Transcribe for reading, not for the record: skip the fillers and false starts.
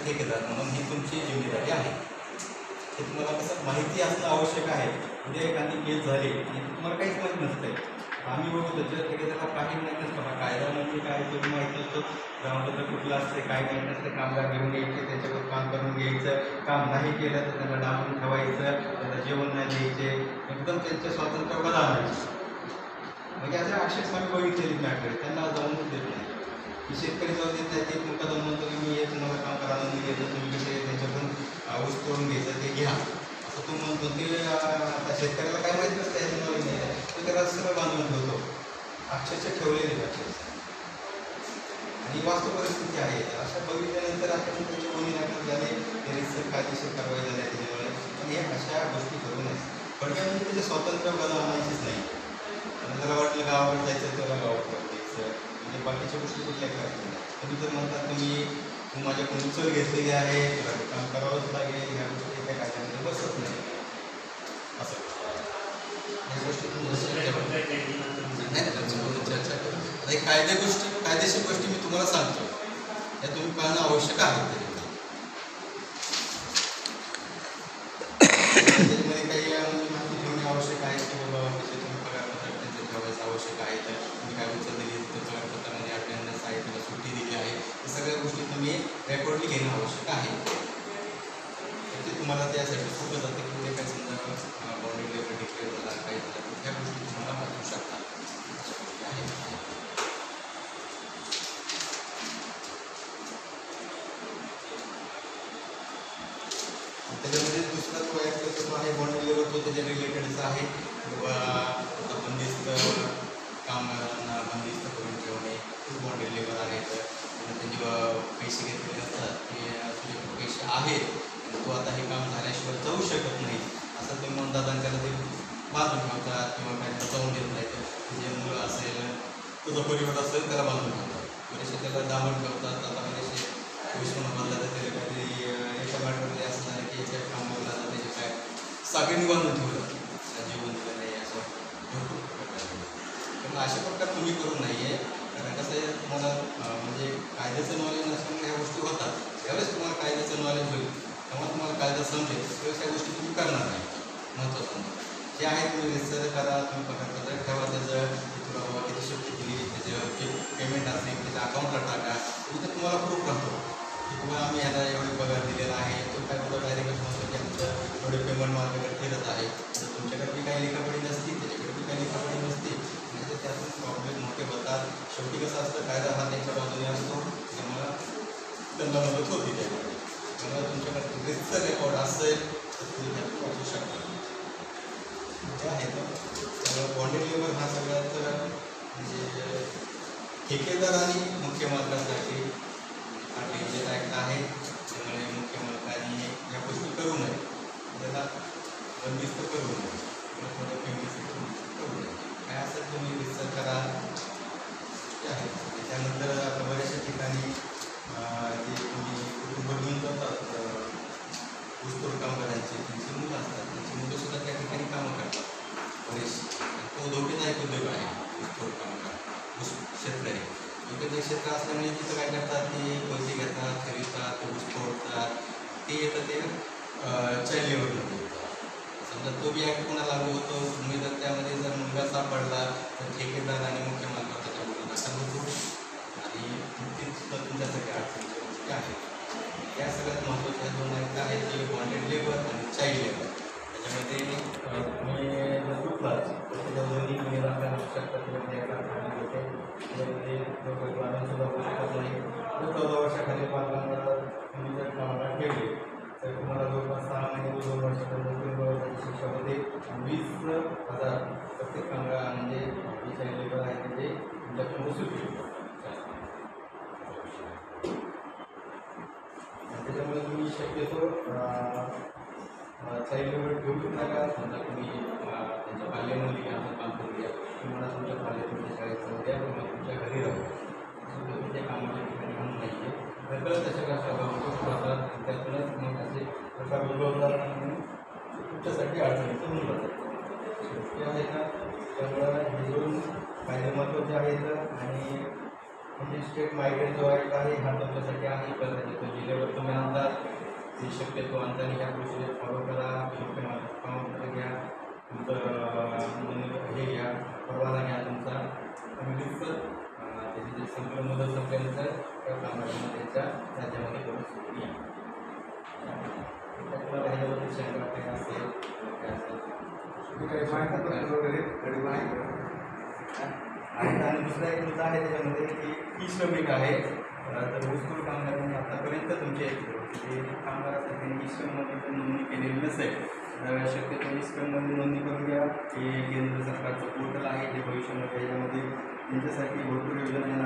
ठेकेदार म्हणून ही तुमची जिम्मेदारी आहे. हे तुम्हाला कसं माहिती असणं आवश्यक आहे. उद्या एखादी केस झाली आणि तुम्हाला काहीच माहीत नसतंय. आम्ही बघू त्याच्या ठेकेदाराला काही माहीत नसतं. कायदा म्हणजे काय ते माहीत नसतं. ग्रामपत्र कुठलं असते काय माहीत नसतं. कामगार घेऊन यायचे, त्याच्यावर काम करून घ्यायचं. काम नाही केलं तर त्यांना डांबून ठेवायचं, त्यांना जेवण नाही द्यायचे, एकदम त्यांचे स्वातंत्र्य बदलायचे. म्हणजे अशा अक्षरशः आम्ही बघितलेली मॅटर. त्यांना जाऊन देत नाही की शेतकरी जाऊन देत नाही. ते मुकादम म्हणतो की मी हे तुम्हाला काम करायला मी देतो, तुम्ही कसे त्यांच्याकडून ऊस तोडून घ्यायचं ते घ्या असं तो म्हणतो. ते आता शेतकऱ्याला काय माहीत नसतं ह्याच्यामुळे नाही तो त्याला सगळं बांधून ठेवतो. अक्षरशः ठेवलेले अक्षरशः आणि वास्तव परिस्थिती आहे. अशा बघितल्यानंतर आपण त्याचे कोणी नाटक झाले तरी कायदेशीर कारवाई झाल्या त्याच्यामुळे. पण हे अशा गोष्टी करू नये. थोडक्यात म्हणजे त्याचे स्वातंत्र्य बदल आणायचीच नाही. आणि जरा वाटलं गावाकडे जायचं त्याला गावाकडे जायचं, म्हणजे बाकीच्या गोष्टी कुठल्या करायच्या नाही. तुम्ही जर म्हणतात तुम्ही माझ्याकडून उचल घेतलेली आहे, तुला काम करावंच लागेल, ह्या गोष्टी एका कायद्यामध्ये बसत नाही असं. ह्या गोष्टी चर्चा करू. आता कायदेशीर गोष्टी मी तुम्हाला सांगतो, या तुम्ही पाहणं आवश्यक आहे. त्याच्यामध्ये काही माहिती ठेवणे आवश्यक आहे की बाबा त्याचे तुम्ही पगारपत्र त्यांचं ठेवायचं आवश्यक आहे. तर तुम्ही काय उचल दिली तर पगारपत्रामध्ये अटेंडन्स आहे, त्याला सुट्टी दिली आहे, या सगळ्या गोष्टी तुम्ही रेकॉर्डली घेणं आवश्यक आहे. ते तुम्हाला त्यासाठी सोपं जातं की उद्या काय समजा बाउंड्री लेवल डिक्लेअर झाला काही झालं तर ह्या गोष्टी तुम्हाला वाचू शकतात. त्याच्यामध्ये दुसरा जो ॲक्ट जो आहे बाउंड्री लेवल तो त्याच्या रिलेटेडच आहे. किंवा आता बंदिस्त कामगारांना बंदिस्त करून ठेवणे खूप बाउंड्री लेवल आहे. तर त्यांनी पैसे घेतलेले असतात ते तुझे पैसे आहेत तो आता हे काम झाल्याशिवाय जाऊ शकत नाही असं ते म्हणून दादांच्याला ते बांधून ठेवतात किंवा काही जाऊन देत नाही. तर जे मुलं असेल तुझा परिवार असेल त्याला बांधून ठेवतात, बरेचसे त्याला दामून ठेवतात. आता बरेचसे विश्वास बांधला तर त्याला काहीतरी एका मॅटरमध्ये असणार आहे की याच्या कामाला त्याचे काय सागरीने बांधून ठेवलं जेवण दिलं नाही असं भरपूर प्रकार. पण अशा प्रकार तुम्ही करू नाही आहे. कारण कसं आहे तुम्हाला म्हणजे कायद्याचं नॉलेज नसल्यामुळे ह्या गोष्टी होतात. ज्यावेळेस तुम्हाला कायद्याचं नॉलेज होईल तेव्हा तुम्हाला कायदा समजेल त्यावेळेस ह्या गोष्टी तुम्ही करणार नाही. महत्त्वाचं जे आहे तुम्ही रिसर्च करा, तुम्ही पगारपत्र ठेवा, त्याचं तुला बाबा किती सुट्टी दिली, त्याचं जे पेमेंट असेल त्याच्या अकाउंटला टाका. तिथं तुम्हाला प्रूफ राहतो की तुम्हाला आम्ही याला एवढे पगार दिलेला आहे. तो काय होतं डायरेक्ट म्हणतो की आमचं एवढे पेमेंट माझ्याकडे फिरत आहे. तर तुमच्याकडे बी काही लेखापडी नसती, त्याच्याकडे बी काही लेखापडी नसती, म्हणजे त्यातून प्रॉब्लेम मोठे होतात. शेवटी कसं असतं कायदा हा त्यांच्या बाजूने असतो, त्यामुळं त्यांना मदत होती त्यामुळे. त्यामुळे तुमच्याकडे रिसचं रेकॉर्ड असेल तर तुम्ही त्यातून वाचू शकता. जे आहे त्यामुळे बाउंड्री लेवल हा सगळ्यात म्हणजे ठेकेदार आणि मुख्य मालकांसाठी हा डेंजर ॲक्ट आहे. त्यामुळे मुख्य मालकांनी या गोष्टी करू नये, त्याला बंदिस्त करू नये किंवा थोडं फेमिनिस्ट करू नये. काय असेल तुम्ही रिसर्च करा. आहे त्यानंतर आता बऱ्याचशा ठिकाणी जे तुम्ही कुटुंब घेऊन जातात ऊसतोड कामगारांचे त्यांची मुलं असतात, त्यांची मुलंसुद्धा त्या ठिकाणी कामं करतात. बरेचसे तो धोकेदायक उद्योग आहे ऊसतोड कामगार, ऊस शेतकरी धोकेदायक क्षेत्र असल्यामुळे तिथं काय करतात ते पैसे घेतात, खरेदतात, ऊस तोडतात. ते येतं ते चाइल्ड लेबरमध्ये येतं. समजा तो बी ॲक्ट पुन्हा लागू होतो. तुम्ही जर त्यामध्ये जर मुलगा सापडला तर ठेकेदार आणि मुख्य मालकावर त्याच्या मुलाला सांगतो आणि सुद्धा तुमच्यासाठी अडचणीच्या गोष्टी आहेत. या सगळ्यात महत्त्वाच्या दोन ॲक्ट आहेत ते बॉन्डेड लेबर आणि चाइल्ड लेबर. त्याच्यामध्ये तुम्ही जर चुकला तर त्याच्या दोन्ही निराकरण असू शकतात किंवा निराकरण होते. त्याच्यामध्ये ग्रामीणसुद्धा होऊ शकत नाही. 14 वर्षाखाली पालकांना तुम्ही जर कामाला ठेवले तर तुम्हाला जवळपास 6 महिने 2 वर्षापर्यंत त्याची शिक्षा होते. 20,000 प्रत्येक कामगार म्हणजे जे चाइल्ड लेबर आहे ते तुमच्याकडून वसूल केले. त्याच्यामुळे तुम्ही शक्यतो चाइल्ड लेबर ठेवूच नका. समजा तुम्ही त्यांच्या पाल्यामध्ये आमचं काम करू द्या, तुम्हाला तुमच्या पाल्या तुमच्या शाळेत जाऊ द्या किंवा तुमच्या घरी राहू सुद्धा तुमच्या कामाच्या ठिकाणी म्हणून नाही आहे. नकळत तशा कशा गोष्टी होतात त्यातूनच मग असे प्रकार उद्भवतात आणि तुमच्यासाठी अडचणीचं होऊन जातात. ते आहे का त्यामुळं हे दोन कायदे महत्त्वाचे आहेत आणि म्हणजे स्टेट मायग्रेट जो आहे हा तुमच्यासाठी आहे, पण त्याच्यातून जिल्ह्यावर तुम्ही आणतात ते शक्यतो आणताना ह्या प्रोसिजर फॉलो करा. योग्य मला प्रमाणपत्र घ्या, तुमचं हे घ्या, परवाना घ्या तुमचा, तुम्ही डिस्कस त्याची जे संपूर्ण मुदत संपल्यानंतर त्या कामाला त्याच्या राज्यामध्ये करू शकतो या. तुम्हाला ह्याच्याबद्दल शंका काही असेल काय असेल आणि दुसरा एक मुद्दा आहे त्याच्यामध्ये की श्रमिक आहे. तर ऊसतोड कामगारांनी आतापर्यंत तुमचे जे कामगार असतात त्यांनी श्रममध्ये पण नोंदणी केलेली नसेल, तर शक्यतो श्रममध्ये नोंदणी करून घ्या. हे केंद्र सरकारचं पोर्टल आहे, जे भविष्यामध्ये याच्यामध्ये त्यांच्यासाठी भरपूर योजना